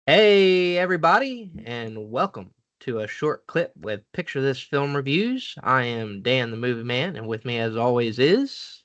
Hey, everybody, and welcome to a short clip with Picture This Film Reviews. I am Dan the Movie Man, and with me, as always, is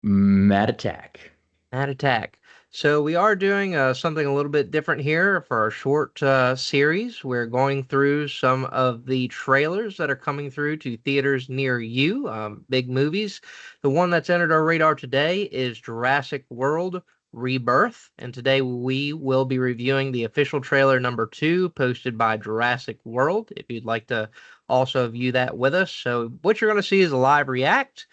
Mad Attack. Matt Attack. So, we are doing something a little bit different here for our short series. We're going through some of the trailers that are coming through to theaters near you, big movies. The one that's entered our radar today is Jurassic World Rebirth, and today we will be reviewing the official trailer number 2 posted by Jurassic World. If you'd like to also view that with us. So, what you're going to see is a live react.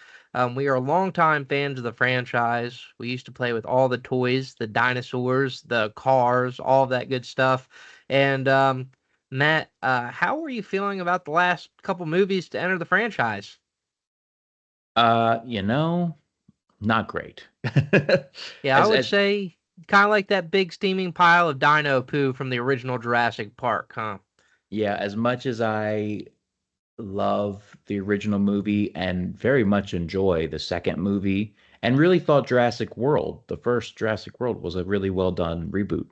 We are longtime fans of the franchise. We used to play with all the toys, the dinosaurs, the cars, all of that good stuff. And Matt, how were you feeling about the last couple movies to enter the franchise? Uh, you know, Not great. Yeah, I As would as say kind of like that big steaming pile of dino poo from the original Jurassic Park, huh? yeah, as much as I love the original movie and very much enjoy the second movie, and really thought Jurassic World, the first Jurassic World, was a really well done reboot.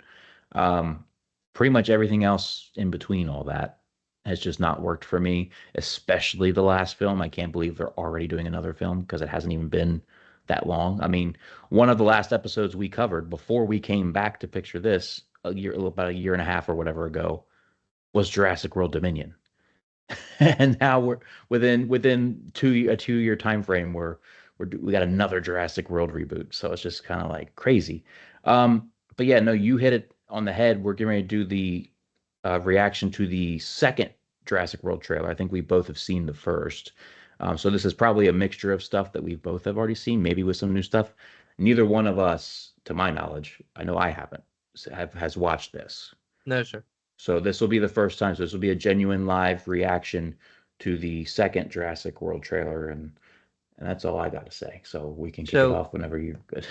Um, Pretty much everything else in between all that has just not worked for me, especially the last film. I can't believe they're already doing another film because it hasn't even been that long. I mean, one of the last episodes we covered before we came back to picture this about a year and a half or whatever ago, was Jurassic World Dominion. And now we're within a 2 year time frame we got another Jurassic World reboot. So it's just kind of like crazy. But yeah, no, you hit it on the head. We're getting ready to do the reaction to the second Jurassic World trailer. I think we both have seen the first. So this is probably a mixture of stuff that we both have already seen, maybe with some new stuff. Neither one of us, to my knowledge, I know I haven't, has watched this. No, sir. So this will be the first time. So this will be a genuine live reaction to the second Jurassic World trailer, and that's all I got to say. So we can kick it So, off whenever you're good.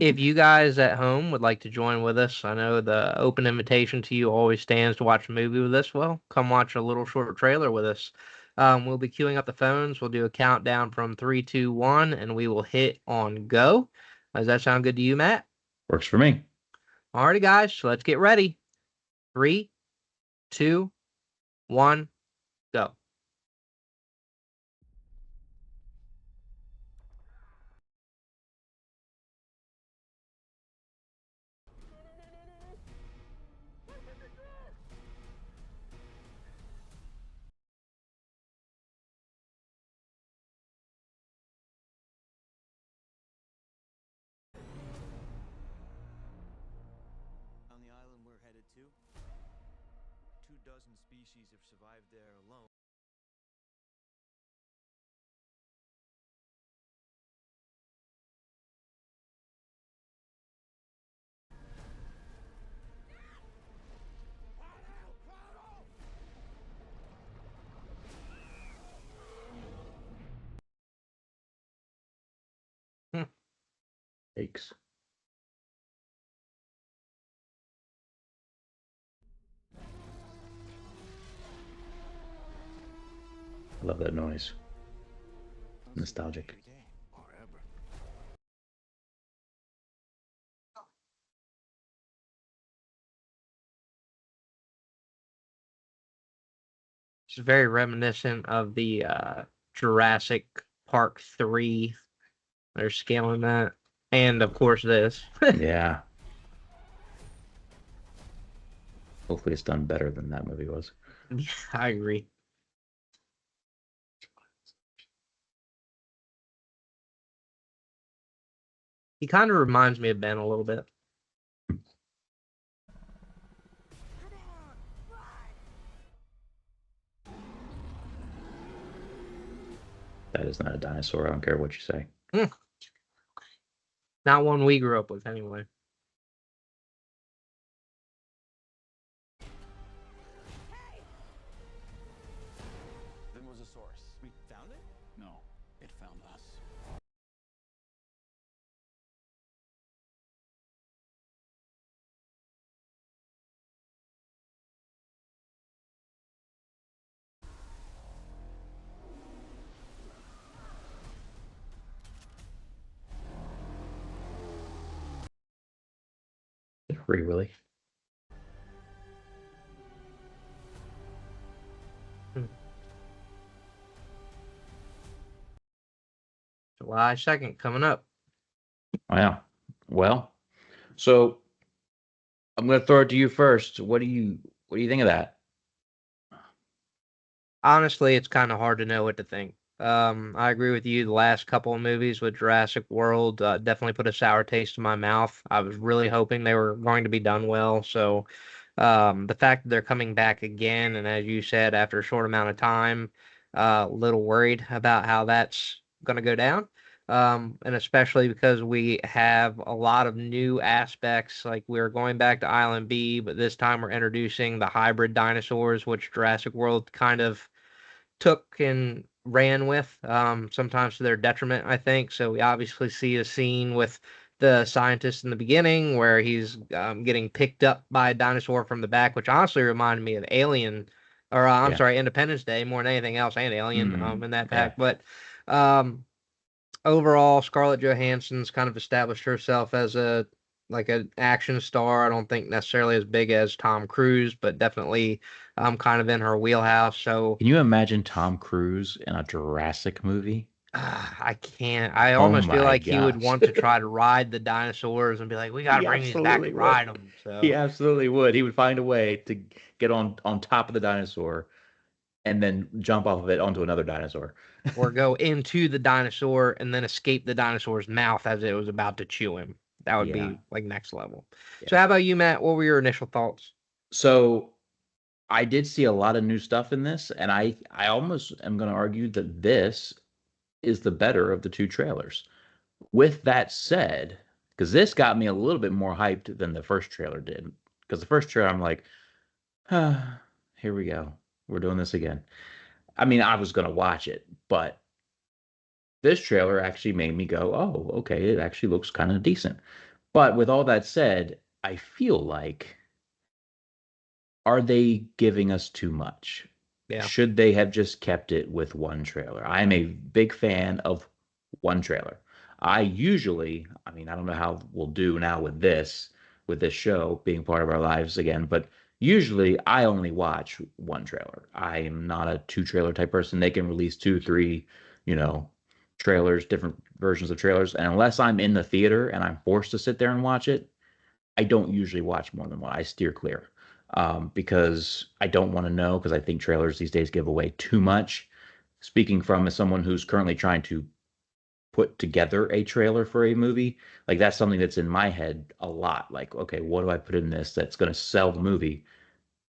if you guys at home would like to join with us, I know the open invitation to you always stands to watch a movie with us. Well, come watch a little short trailer with us. We'll be queuing up the phones. We'll do a countdown from three, two, one, and we will hit on go. Does that sound good to you, Matt? Works for me. Alrighty, guys, so let's get ready. Three, two, one, go. On the island we're headed to, 24 species have survived there alone. Thanks. I love that noise. Nostalgic. Every day, forever. It's very reminiscent of the Jurassic Park 3. They're scaling that. And, of course, this. Yeah. Hopefully it's done better than that movie was. I agree. He kind of reminds me of Ben a little bit. That is not a dinosaur. I don't care what you say. Hmm. Not one we grew up with, anyway. Then was a source. We found it? No, it found us. Free Willy. Hmm. July 2nd coming up. Wow. Well, so I'm going to throw it to you first. What do you think of that? Honestly, it's kind of hard to know what to think. I agree with you. The last couple of movies with Jurassic World definitely put a sour taste in my mouth. I was really hoping they were going to be done well. So, the fact that they're coming back again, and as you said, after a short amount of time, a little worried about how that's going to go down. And especially because we have a lot of new aspects, like we're going back to Island B, but this time we're introducing the hybrid dinosaurs, which Jurassic World kind of took and ran with, sometimes to their detriment, I think. So we obviously see a scene with the scientist in the beginning where he's getting picked up by a dinosaur from the back, which honestly reminded me of Alien, or I'm Yeah. sorry, Independence Day more than anything else, and Alien Mm, in that yeah. fact. But um, overall, Scarlett Johansson's kind of established herself as a like an action star. I don't think necessarily as big as Tom Cruise, but definitely kind of in her wheelhouse. So Can you imagine Tom Cruise in a Jurassic movie? I can't. I Oh almost feel my like he would gosh. want to try to ride the dinosaurs and be like, "We got to He bring these back absolutely and would. ride them." He So, absolutely would. He would find a way to get on top of the dinosaur and then jump off of it onto another dinosaur. or go into the dinosaur and then escape the dinosaur's mouth as it was about to chew him. That would Yeah. be like next level. So, Yeah. how about you, Matt? What were your initial thoughts? So I did see a lot of new stuff in this, and I almost am going to argue that this is the better of the two trailers. With that said, because this got me a little bit more hyped than the first trailer did. Because the first trailer, I'm like, ah, here we go. We're doing this again. I mean, I was going to watch it, but this trailer actually made me go, oh, okay, it actually looks kind of decent. But with all that said, I feel like, are they giving us too much? Yeah. Should they have just kept it with one trailer? I'm a big fan of one trailer. I mean, I don't know how we'll do now with this show being part of our lives again, but usually I only watch one trailer. I am not a two trailer type person. They can release two, three, you know, trailers, different versions of trailers. And unless I'm in the theater and I'm forced to sit there and watch it, I don't usually watch more than one. I steer clear because I don't want to know because I think trailers these days give away too much. Speaking from as someone who's currently trying to put together a trailer for a movie, like that's something that's in my head a lot. Like, okay, what do I put in this that's going to sell the movie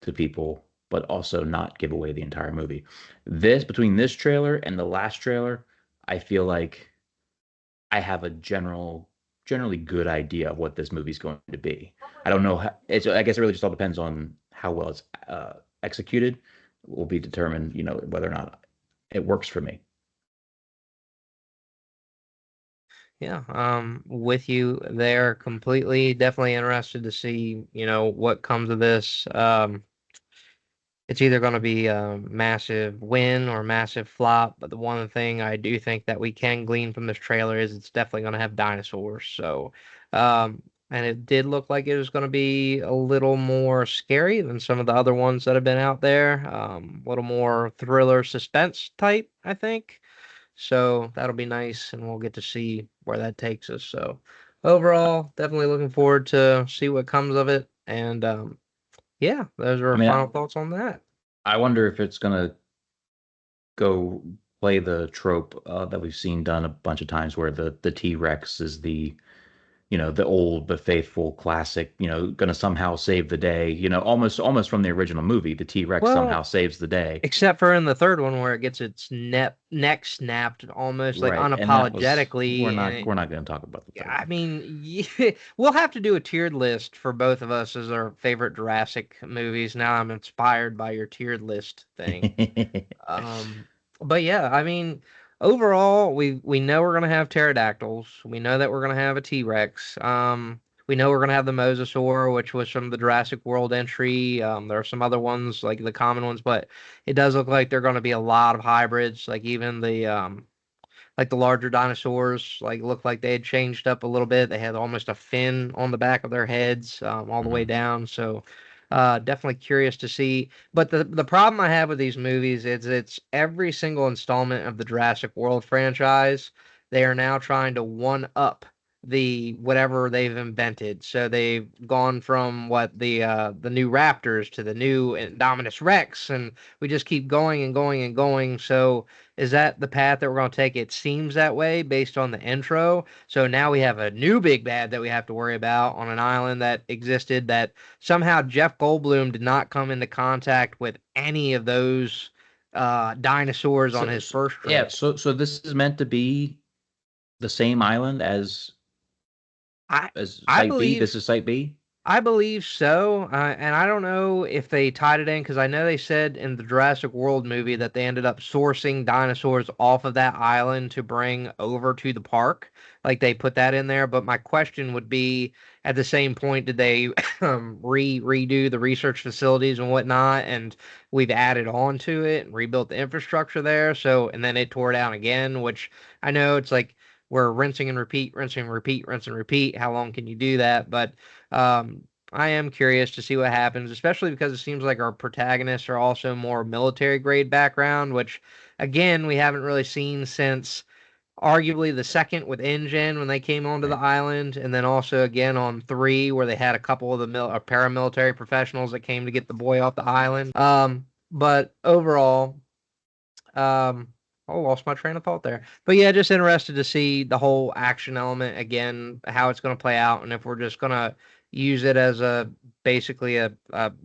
to people, but also not give away the entire movie? This between this trailer and the last trailer, I feel like I have a generally good idea of what this movie's going to be. I don't know how, I guess it really just all depends on how well it's executed. Will be determined, whether or not it works for me. Yeah, with you there completely. Definitely interested to see, what comes of this. It's either going to be a massive win or massive flop, but the one thing I do think that we can glean from this trailer is it's definitely going to have dinosaurs. So, and it did look like it was going to be a little more scary than some of the other ones that have been out there. A little more thriller suspense type, I think. So that'll be nice, and we'll get to see where that takes us. So overall, definitely looking forward to see what comes of it. And yeah, those are I our mean, final thoughts on that. I wonder if it's gonna go play the trope that we've seen done a bunch of times, where the T Rex is the old but faithful classic, gonna somehow save the day, almost from the original movie. The T Rex somehow Well, saves the day. except for in the third one where it gets its neck snapped almost like Right, and that was we're unapologetically, and not we're not going to talk about the third I mean, yeah, we'll have to do a tiered list for both of us as our favorite Jurassic movies. Now I'm inspired by your tiered list thing. one. Um, but yeah, I mean, overall, we know we're gonna have pterodactyls. We know that we're gonna have a T-Rex. We know we're gonna have the mosasaur, which was from the Jurassic World entry. There are some other ones like the common ones, but it does look like they're gonna be a lot of hybrids. Like even the larger dinosaurs, like looked like they had changed up a little bit. They had almost a fin on the back of their heads, all the way Mhm. down. So. Definitely curious to see. But the problem I have with these movies is it's every single installment of the Jurassic World franchise. They are now trying to one up the whatever they've invented. So they've gone from what the new Raptors to the new Indominus Rex, and we just keep going and going and going. So is that the path that we're going to take? It seems that way based on the intro. So now we have a new big bad that we have to worry about on an island that existed that somehow Jeff Goldblum did not come into contact with any of those dinosaurs on his first Yeah, trip. so this is meant to be the same island I as I Site B. This believe is Site B. I believe so, and I don't know if they tied it in because I know they said in the Jurassic World movie that they ended up sourcing dinosaurs off of that island to bring over to the park. Like they put that in there. But my question would be, at the same point, did they redo the research facilities and whatnot, and we've added on to it and rebuilt the infrastructure there? So, and then it tore down again, which I know it's like we're rinsing and repeat, rinsing and repeat, rinse and repeat. How long can you do that? But I am curious to see what happens, especially because it seems like our protagonists are also more military grade background, which again we haven't really seen since arguably the second with InGen when they came onto the Right. island, and then also again on three where they had a couple of the paramilitary professionals that came to get the boy off the island. But overall, um, oh, lost my train of thought there. But yeah, just interested to see the whole action element again, how it's going to play out, and if we're just going to use it as a basically a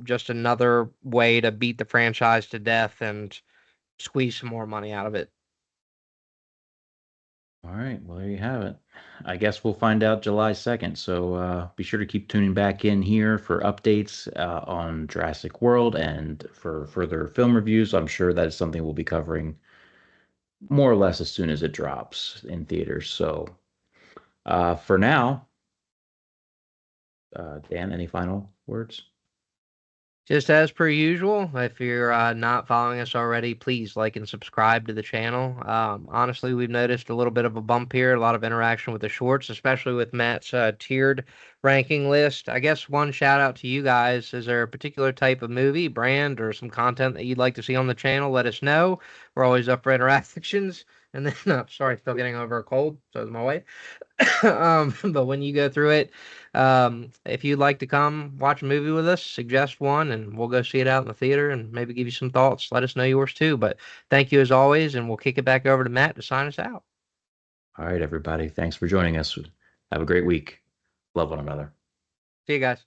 just another way to beat the franchise to death and squeeze some more money out of it. All right, well, there you have it. I guess we'll find out July 2nd. So be sure to keep tuning back in here for updates on Jurassic World and for further film reviews. I'm sure that is something we'll be covering more or less as soon as it drops in theaters. So for now, Dan, any final words? Just as per usual, if you're not following us already, please like and subscribe to the channel. Honestly, we've noticed a little bit of a bump here, a lot of interaction with the shorts, especially with Matt's tiered ranking list. I guess one shout out to you guys. Is there a particular type of movie, brand, or some content that you'd like to see on the channel? Let us know. We're always up for interactions. And then, sorry, still getting over a cold. So is my wife. But when you go through it, if you'd like to come watch a movie with us, suggest one and we'll go see it out in the theater and maybe give you some thoughts. Let us know yours too. But thank you as always, and we'll kick it back over to Matt to sign us out. All right, everybody. Thanks for joining us. Have a great week. Love one another. See you guys.